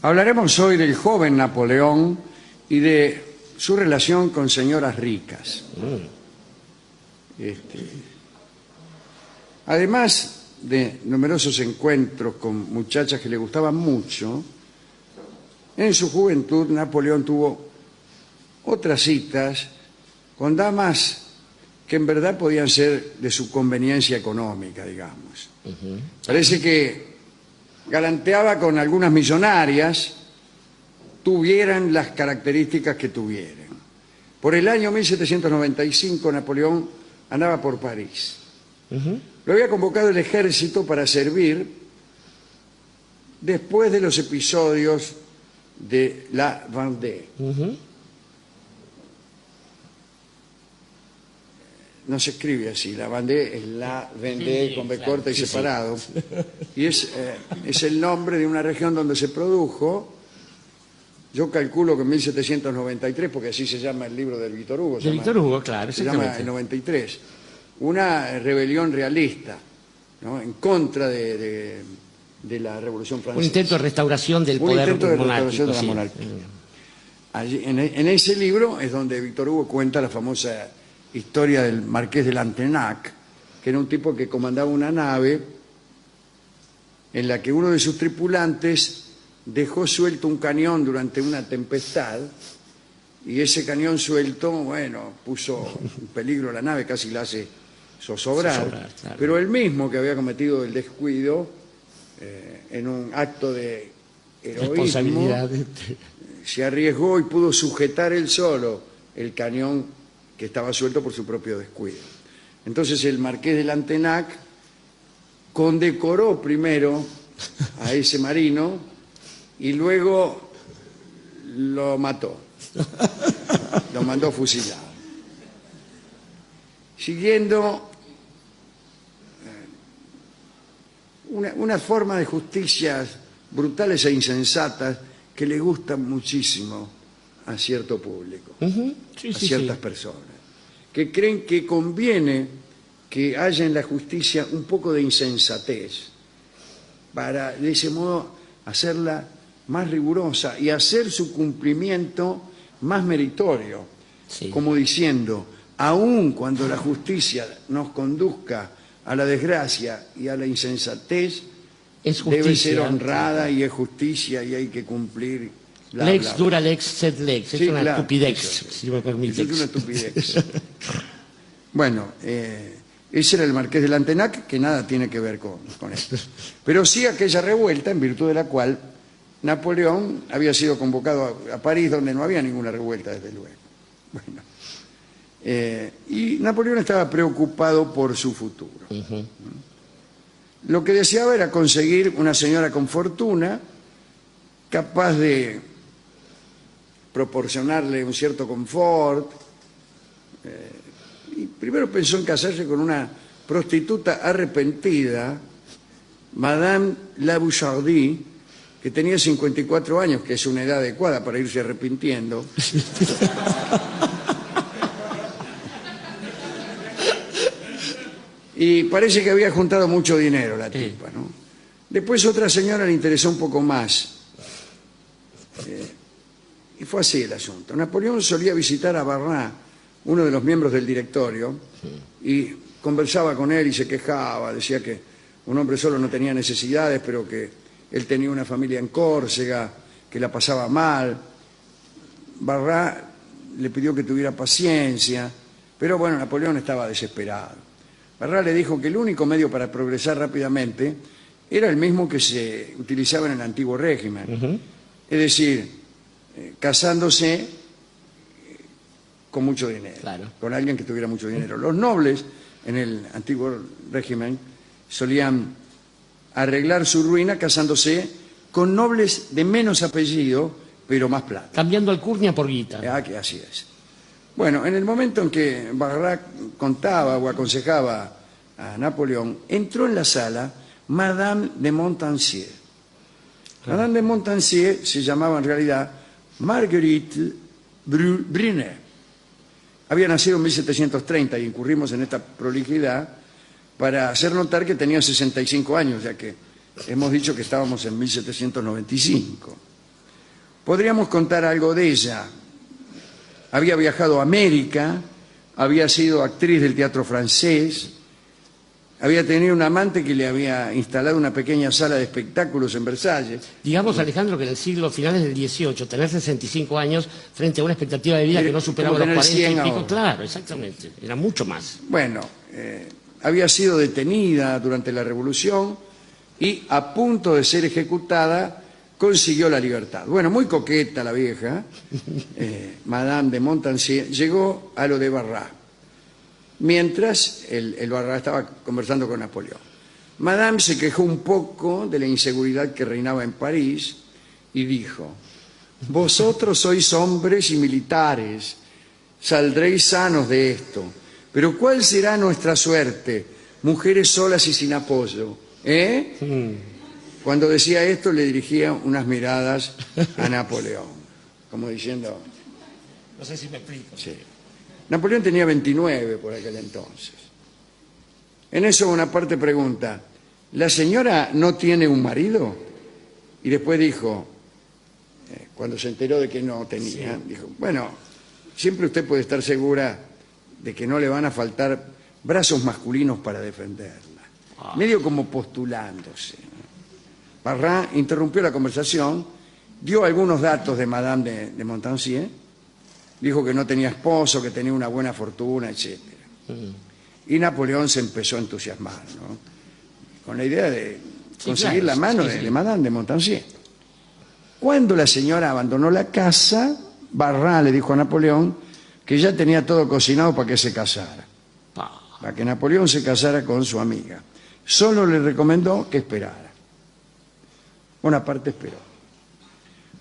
Hablaremos hoy del joven Napoleón y de su relación con señoras ricas. Además de numerosos encuentros con muchachas que le gustaban mucho, en su juventud Napoleón tuvo otras citas con damas que en verdad podían ser de su conveniencia económica, digamos. Parece que galanteaba con algunas millonarias, tuvieran las características que tuvieran. Por el año 1795 Napoleón andaba por París. Lo había convocado el ejército para servir después de los episodios de la Vendée. No se escribe así, la Vendée es la Vendée con B corta y separado. Y es el nombre de una región donde se produjo, yo calculo que en 1793, porque así se llama el libro de Víctor Hugo. De Víctor Hugo, claro. Se llama el 93. Una rebelión realista, ¿no?, en contra de la Revolución Francesa. Un intento de restauración del poder monárquico. Un intento de restauración de la monarquía. Allí, en ese libro es donde Víctor Hugo cuenta la famosa historia del marqués de Lantenac, que era un tipo que comandaba una nave en la que uno de sus tripulantes dejó suelto un cañón durante una tempestad y ese cañón suelto, bueno, puso en peligro la nave, casi la hace zozobrar, claro. Pero él mismo que había cometido el descuido en un acto de heroísmo se arriesgó y pudo sujetar él solo el cañón que estaba suelto por su propio descuido. Entonces el marqués de Lantenac condecoró primero a ese marino y luego lo mató, lo mandó fusilado. Siguiendo una forma de justicias brutales e insensatas que le gustan muchísimo a cierto público, a ciertas personas, que creen que conviene que haya en la justicia un poco de insensatez para, de ese modo, hacerla más rigurosa y hacer su cumplimiento más meritorio, como diciendo, aun cuando la justicia nos conduzca a la desgracia y a la insensatez, debe ser honrada y es justicia y hay que cumplir. Lex dura lex sed lex. Es una estupidez, si me permite. Es una estupidez. Bueno, ese era el marqués de Lantenac, que nada tiene que ver con esto. Pero sí aquella revuelta en virtud de la cual Napoleón había sido convocado a París, donde no había ninguna revuelta, desde luego. Bueno, y Napoleón estaba preocupado por su futuro. Lo que deseaba era conseguir una señora con fortuna, capaz de proporcionarle un cierto confort. Y primero pensó en casarse con una prostituta arrepentida, Madame La Bouchardie, que tenía 54 años, que es una edad adecuada para irse arrepintiendo. Y parece que había juntado mucho dinero la tipa, ¿no? Después otra señora le interesó un poco más. Y fue así el asunto. Napoleón solía visitar a Barras, uno de los miembros del directorio, y conversaba con él y se quejaba, decía que un hombre solo no tenía necesidades, pero que él tenía una familia en Córcega, que la pasaba mal. Barras le pidió que tuviera paciencia, pero bueno, Napoleón estaba desesperado. Barras le dijo que el único medio para progresar rápidamente era el mismo que se utilizaba en el antiguo régimen, es decir, casándose con mucho dinero, con alguien que tuviera mucho dinero. Los nobles en el antiguo régimen solían arreglar su ruina casándose con nobles de menos apellido, pero más plata. Cambiando alcurnia por guita. Que así es. Bueno, en el momento en que Barras contaba o aconsejaba a Napoleón, entró en la sala Madame de Montpensier. Madame de Montpensier se llamaba en realidad Marguerite Brunet. Había nacido en 1730 y incurrimos en esta prolijidad para hacer notar que tenía 65 años, ya que hemos dicho que estábamos en 1795. podríamos contar algo de ella. Había viajado a América, había sido actriz del teatro francés, había tenido un amante que le había instalado una pequeña sala de espectáculos en Versalles. Digamos, Alejandro, que en el siglo finales del XVIII, tener 65 años frente a una expectativa de vida que no superaba los 40 y pico, ahora. Claro, exactamente, era mucho más. Bueno, había sido detenida durante la Revolución y a punto de ser ejecutada consiguió la libertad. Bueno, muy coqueta la vieja, Madame de Montpensier, llegó a lo de Barras, mientras el Barras estaba conversando con Napoleón. Madame se quejó un poco de la inseguridad que reinaba en París y dijo: vosotros sois hombres y militares, saldréis sanos de esto, pero ¿cuál será nuestra suerte? Mujeres solas y sin apoyo, ¿eh? Cuando decía esto le dirigía unas miradas a Napoleón, como diciendo... No sé si me explico. Sí. Napoleón tenía 29 por aquel entonces. En eso Bonaparte pregunta: ¿la señora no tiene un marido? Y después dijo, cuando se enteró de que no tenía, dijo: bueno, siempre usted puede estar segura de que no le van a faltar brazos masculinos para defenderla. Medio como postulándose. Barras interrumpió la conversación, dio algunos datos de Madame de Montpensier, dijo que no tenía esposo, que tenía una buena fortuna, etc. Y Napoleón se empezó a entusiasmar, ¿no?, con la idea de conseguir la mano de Madame de Montpensier. Cuando la señora abandonó la casa, Barras le dijo a Napoleón que ya tenía todo cocinado para que se casara, para que Napoleón se casara con su amiga. Solo le recomendó que esperara. Bonaparte esperó.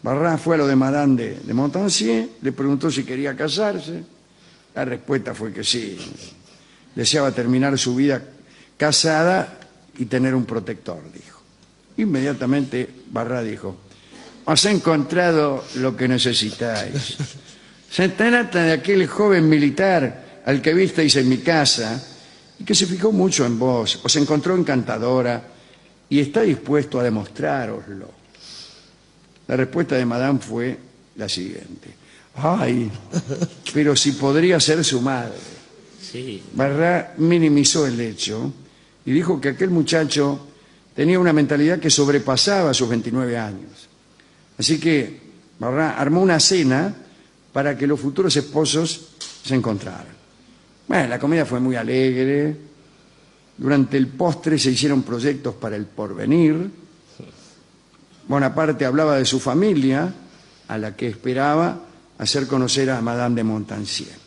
Barras fue a lo de Madame de Montpensier, le preguntó si quería casarse. La respuesta fue que sí. Deseaba terminar su vida casada y tener un protector, dijo. Inmediatamente Barras dijo: os he encontrado lo que necesitáis. Se trata de aquel joven militar al que visteis en mi casa y que se fijó mucho en vos. Os encontró encantadora y está dispuesto a demostrároslo. La respuesta de Madame fue la siguiente: ay, pero si podría ser su madre. Sí. Barras minimizó el hecho y dijo que aquel muchacho tenía una mentalidad que sobrepasaba sus 29 años. Así que Barras armó una cena para que los futuros esposos se encontraran. Bueno, la comida fue muy alegre. Durante el postre se hicieron proyectos para el porvenir. Bonaparte hablaba de su familia, a la que esperaba hacer conocer a Madame de Montpensier.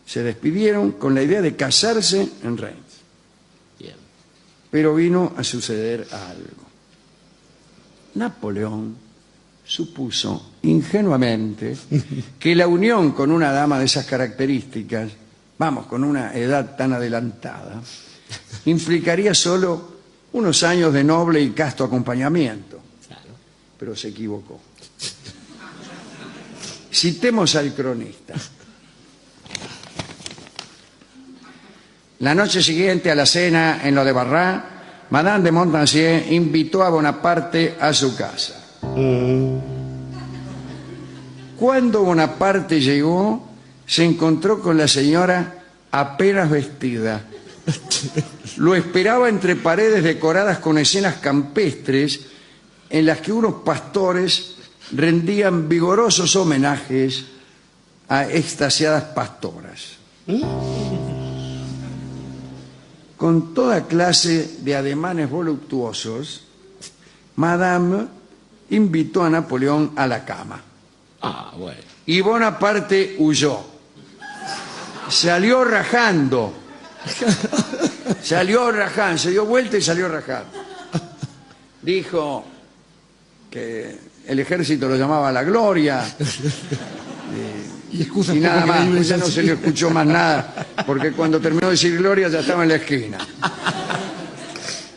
Se despidieron con la idea de casarse en Reims. Bien. Pero vino a suceder algo. Napoleón supuso ingenuamente que la unión con una dama de esas características, vamos, con una edad tan adelantada, implicaría solo unos años de noble y casto acompañamiento. Claro. Pero se equivocó. Citemos al cronista. La noche siguiente a la cena en lo de Barras, Madame de Montpensier invitó a Bonaparte a su casa. Cuando Bonaparte llegó, se encontró con la señora apenas vestida. Lo esperaba entre paredes decoradas con escenas campestres en las que unos pastores rendían vigorosos homenajes a extasiadas pastoras. Con toda clase de ademanes voluptuosos, Madame invitó a Napoleón a la cama. Bueno. Y Bonaparte huyó. Salió rajando. Salió rajando, se dio vuelta y salió rajando. Dijo que el ejército lo llamaba la gloria. Y nada más, pues ya no se le escuchó más nada, porque cuando terminó de decir gloria ya estaba en la esquina.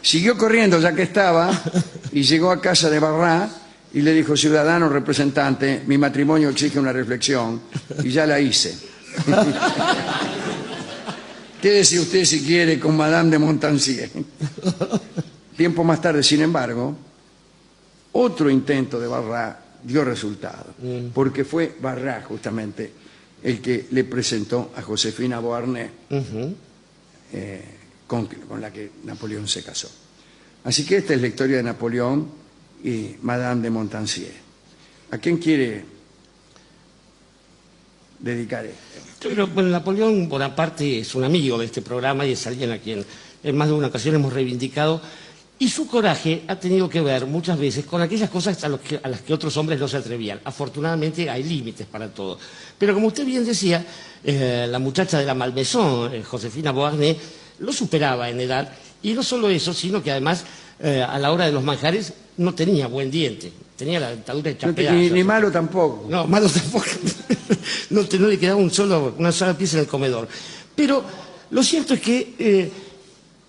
Siguió corriendo ya que estaba y llegó a casa de Barras y le dijo: ciudadano representante, mi matrimonio exige una reflexión y ya la hice. Quédese usted si quiere con Madame de Montpensier. Tiempo más tarde, sin embargo, otro intento de Barras dio resultado, porque fue Barrá justamente el que le presentó a Josefina Beauharnais, con la que Napoleón se casó. Así que esta es la historia de Napoleón y Madame de Montpensier. ¿A quién quiere dedicar esto? Yo creo que Napoleón Bonaparte es un amigo de este programa y es alguien a quien en más de una ocasión hemos reivindicado, y su coraje ha tenido que ver muchas veces con aquellas cosas a las que otros hombres no se atrevían. Afortunadamente hay límites para todo. Pero como usted bien decía, la muchacha de la Malmaison, Josefina Beauharnais, lo superaba en edad, y no solo eso, sino que además a la hora de los manjares no tenía buen diente, tenía la dentadura hecha pedazos. Ni malo tampoco. No, malo tampoco. No le quedaba una sola pieza en el comedor. Pero lo cierto es que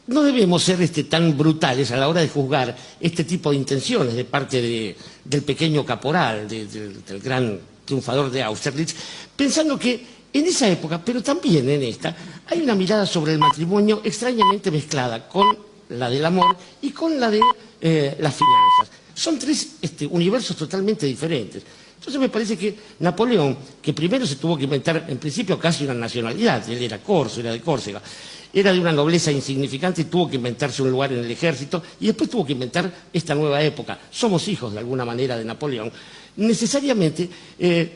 no debemos ser tan brutales a la hora de juzgar este tipo de intenciones de parte del pequeño caporal, del gran triunfador de Austerlitz, pensando que en esa época, pero también en esta, hay una mirada sobre el matrimonio extrañamente mezclada con la del amor y con la de las finanzas. Son tres universos totalmente diferentes. Entonces me parece que Napoleón, que primero se tuvo que inventar en principio casi una nacionalidad, él era corso, era de Córcega, era de una nobleza insignificante y tuvo que inventarse un lugar en el ejército, y después tuvo que inventar esta nueva época. Somos hijos de alguna manera de Napoleón. Necesariamente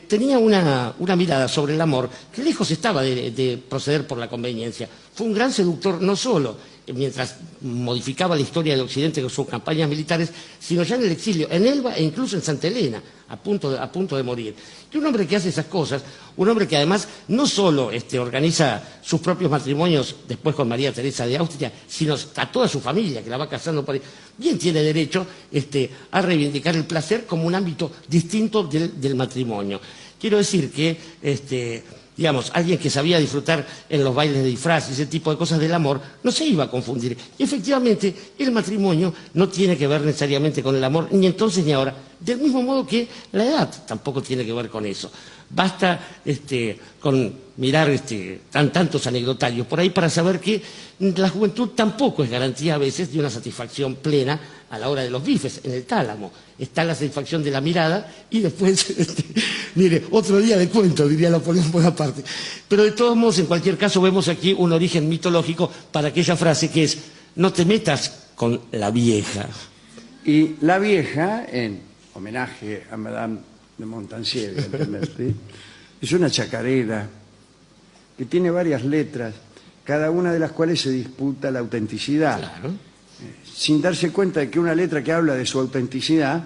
tenía una mirada sobre el amor que lejos estaba de proceder por la conveniencia. Fue un gran seductor no solo mientras modificaba la historia de Occidente con sus campañas militares, sino ya en el exilio, en Elba e incluso en Santa Elena, a punto de morir. Y un hombre que hace esas cosas, un hombre que además no solo organiza sus propios matrimonios después con María Teresa de Austria, sino a toda su familia, que la va casando por ahí, bien tiene derecho a reivindicar el placer como un ámbito distinto del matrimonio. Quiero decir que digamos, alguien que sabía disfrutar en los bailes de disfraz y ese tipo de cosas del amor, no se iba a confundir. Y efectivamente, el matrimonio no tiene que ver necesariamente con el amor, ni entonces ni ahora. Del mismo modo que la edad tampoco tiene que ver con eso. Basta con mirar tantos anecdotarios por ahí para saber que la juventud tampoco es garantía a veces de una satisfacción plena a la hora de los bifes, en el tálamo. Está la satisfacción de la mirada y después, mire, otro día de cuento, diría Napoleón Bonaparte. Pero de todos modos, en cualquier caso, vemos aquí un origen mitológico para aquella frase que es: no te metas con la vieja. Y la vieja, en homenaje a Madame de Montpensier, evidentemente, es una chacarera que tiene varias letras, cada una de las cuales se disputa la autenticidad. Claro. Sin darse cuenta de que una letra que habla de su autenticidad,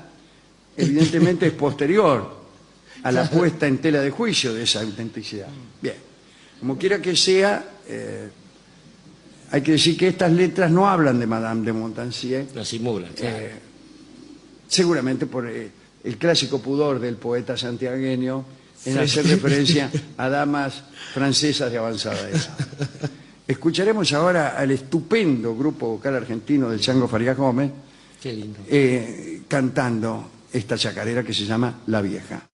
evidentemente es posterior a la puesta en tela de juicio de esa autenticidad. Bien, como quiera que sea, hay que decir que estas letras no hablan de Madame de Montpensier. Las simulan, claro. Seguramente por el clásico pudor del poeta santiagueño en hacer referencia a damas francesas de avanzada edad. Escucharemos ahora al estupendo grupo vocal argentino del Chango Farías Gómez. Qué lindo. Cantando esta chacarera que se llama La Vieja.